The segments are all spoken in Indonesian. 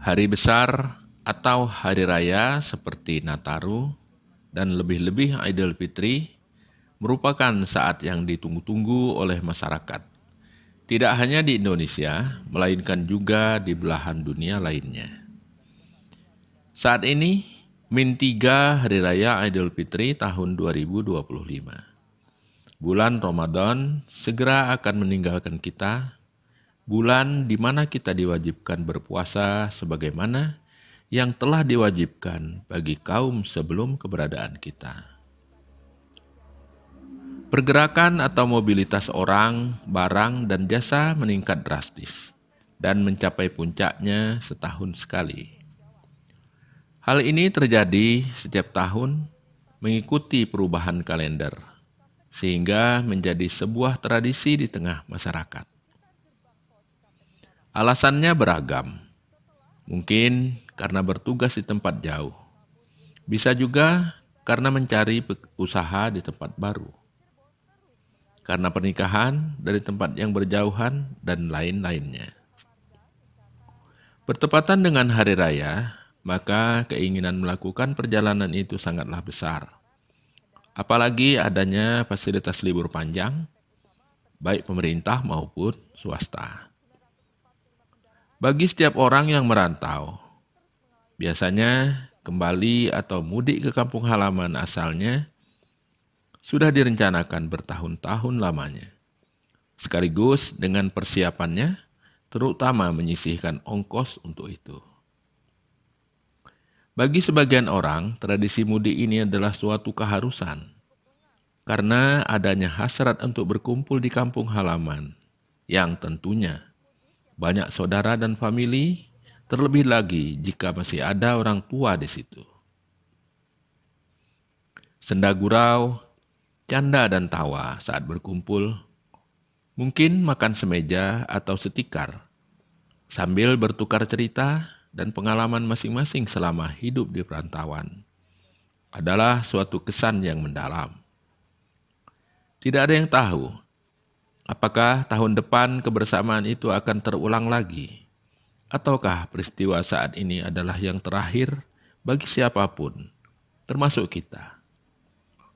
Hari besar atau hari raya seperti Nataru dan lebih-lebih Idul Fitri merupakan saat yang ditunggu-tunggu oleh masyarakat. Tidak hanya di Indonesia, melainkan juga di belahan dunia lainnya. Saat ini, Min 3 Hari Raya Idul Fitri tahun 2025. Bulan Ramadan segera akan meninggalkan kita, bulan di mana kita diwajibkan berpuasa sebagaimana yang telah diwajibkan bagi kaum sebelum keberadaan kita. Pergerakan atau mobilitas orang, barang, dan jasa meningkat drastis dan mencapai puncaknya setahun sekali. Hal ini terjadi setiap tahun mengikuti perubahan kalender, sehingga menjadi sebuah tradisi di tengah masyarakat. Alasannya beragam, mungkin karena bertugas di tempat jauh, bisa juga karena mencari usaha di tempat baru, karena pernikahan dari tempat yang berjauhan, dan lain-lainnya. Bertepatan dengan hari raya, maka keinginan melakukan perjalanan itu sangatlah besar. Apalagi adanya fasilitas libur panjang, baik pemerintah maupun swasta. Bagi setiap orang yang merantau, biasanya kembali atau mudik ke kampung halaman asalnya sudah direncanakan bertahun-tahun lamanya. Sekaligus dengan persiapannya, terutama menyisihkan ongkos untuk itu. Bagi sebagian orang, tradisi mudik ini adalah suatu keharusan, karena adanya hasrat untuk berkumpul di kampung halaman, yang tentunya banyak saudara dan famili, terlebih lagi jika masih ada orang tua di situ. Senda gurau, canda dan tawa saat berkumpul, mungkin makan semeja atau setikar, sambil bertukar cerita dan pengalaman masing-masing selama hidup di perantauan, adalah suatu kesan yang mendalam. Tidak ada yang tahu apakah tahun depan kebersamaan itu akan terulang lagi, ataukah peristiwa saat ini adalah yang terakhir bagi siapapun, termasuk kita.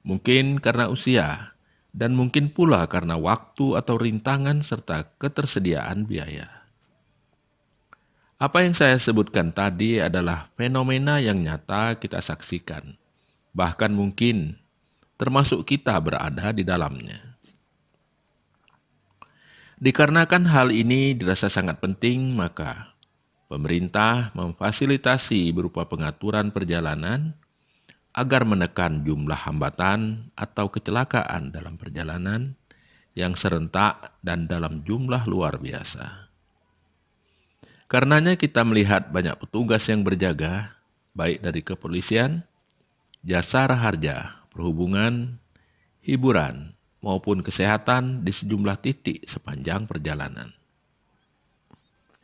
Mungkin karena usia, dan mungkin pula karena waktu atau rintangan serta ketersediaan biaya. Apa yang saya sebutkan tadi adalah fenomena yang nyata kita saksikan, bahkan mungkin termasuk kita berada di dalamnya. Dikarenakan hal ini dirasa sangat penting, maka pemerintah memfasilitasi berupa pengaturan perjalanan agar menekan jumlah hambatan atau kecelakaan dalam perjalanan yang serentak dan dalam jumlah luar biasa. Karenanya kita melihat banyak petugas yang berjaga, baik dari kepolisian, jasa raharja, perhubungan, hiburan, maupun kesehatan di sejumlah titik sepanjang perjalanan.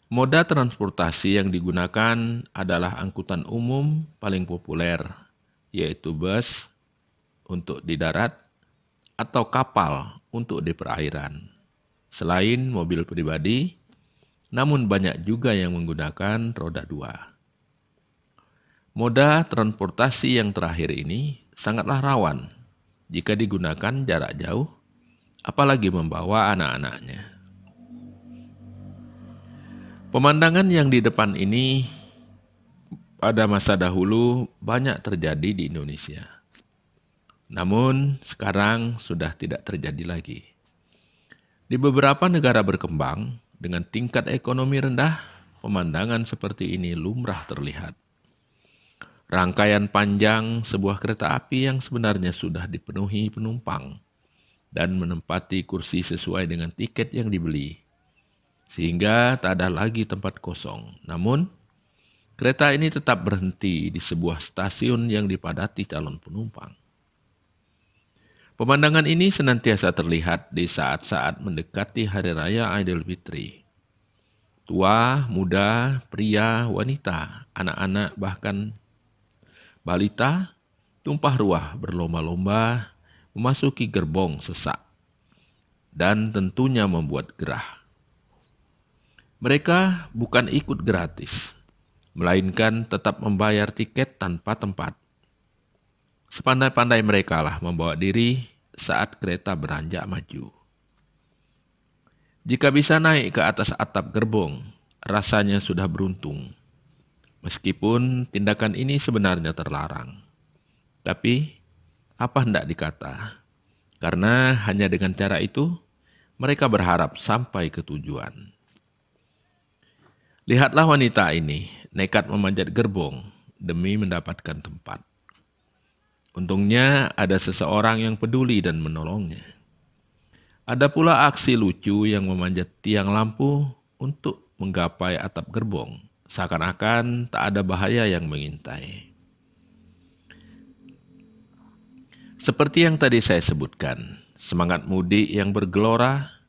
Moda transportasi yang digunakan adalah angkutan umum paling populer, yaitu bus untuk di darat atau kapal untuk di perairan. Selain mobil pribadi, namun banyak juga yang menggunakan roda 2. Moda transportasi yang terakhir ini sangatlah rawan jika digunakan jarak jauh, apalagi membawa anak-anaknya. Pemandangan yang di depan ini pada masa dahulu banyak terjadi di Indonesia. Namun sekarang sudah tidak terjadi lagi. Di beberapa negara berkembang dengan tingkat ekonomi rendah, pemandangan seperti ini lumrah terlihat. Rangkaian panjang sebuah kereta api yang sebenarnya sudah dipenuhi penumpang dan menempati kursi sesuai dengan tiket yang dibeli, sehingga tak ada lagi tempat kosong. Namun, kereta ini tetap berhenti di sebuah stasiun yang dipadati calon penumpang. Pemandangan ini senantiasa terlihat di saat-saat mendekati Hari Raya Idul Fitri. Tua, muda, pria, wanita, anak-anak, bahkan balita tumpah ruah berlomba-lomba memasuki gerbong sesak dan tentunya membuat gerah. Mereka bukan ikut gratis, melainkan tetap membayar tiket tanpa tempat. Sepandai-pandai mereka lah membawa diri saat kereta beranjak maju. Jika bisa naik ke atas atap gerbong, rasanya sudah beruntung. Meskipun tindakan ini sebenarnya terlarang. Tapi, apa hendak dikata? Karena hanya dengan cara itu, mereka berharap sampai ke tujuan. Lihatlah wanita ini, nekat memanjat gerbong demi mendapatkan tempat. Untungnya ada seseorang yang peduli dan menolongnya. Ada pula aksi lucu yang memanjat tiang lampu untuk menggapai atap gerbong, seakan-akan tak ada bahaya yang mengintai. Seperti yang tadi saya sebutkan, semangat mudik yang bergelora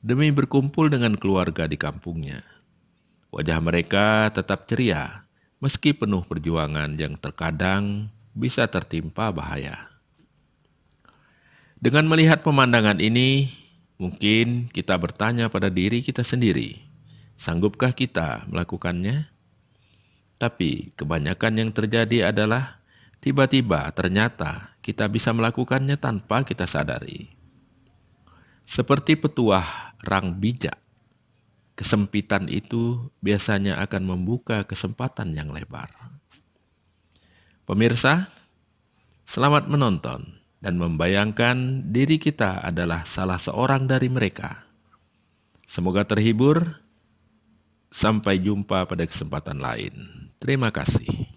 demi berkumpul dengan keluarga di kampungnya. Wajah mereka tetap ceria, meski penuh perjuangan yang terkadang bisa tertimpa bahaya. Dengan melihat pemandangan ini, mungkin kita bertanya pada diri kita sendiri, sanggupkah kita melakukannya? Tapi kebanyakan yang terjadi adalah tiba-tiba ternyata kita bisa melakukannya tanpa kita sadari. Seperti petuah rang bijak, kesempitan itu biasanya akan membuka kesempatan yang lebar. Pemirsa, selamat menonton dan membayangkan diri kita adalah salah seorang dari mereka. Semoga terhibur. Sampai jumpa pada kesempatan lain. Terima kasih.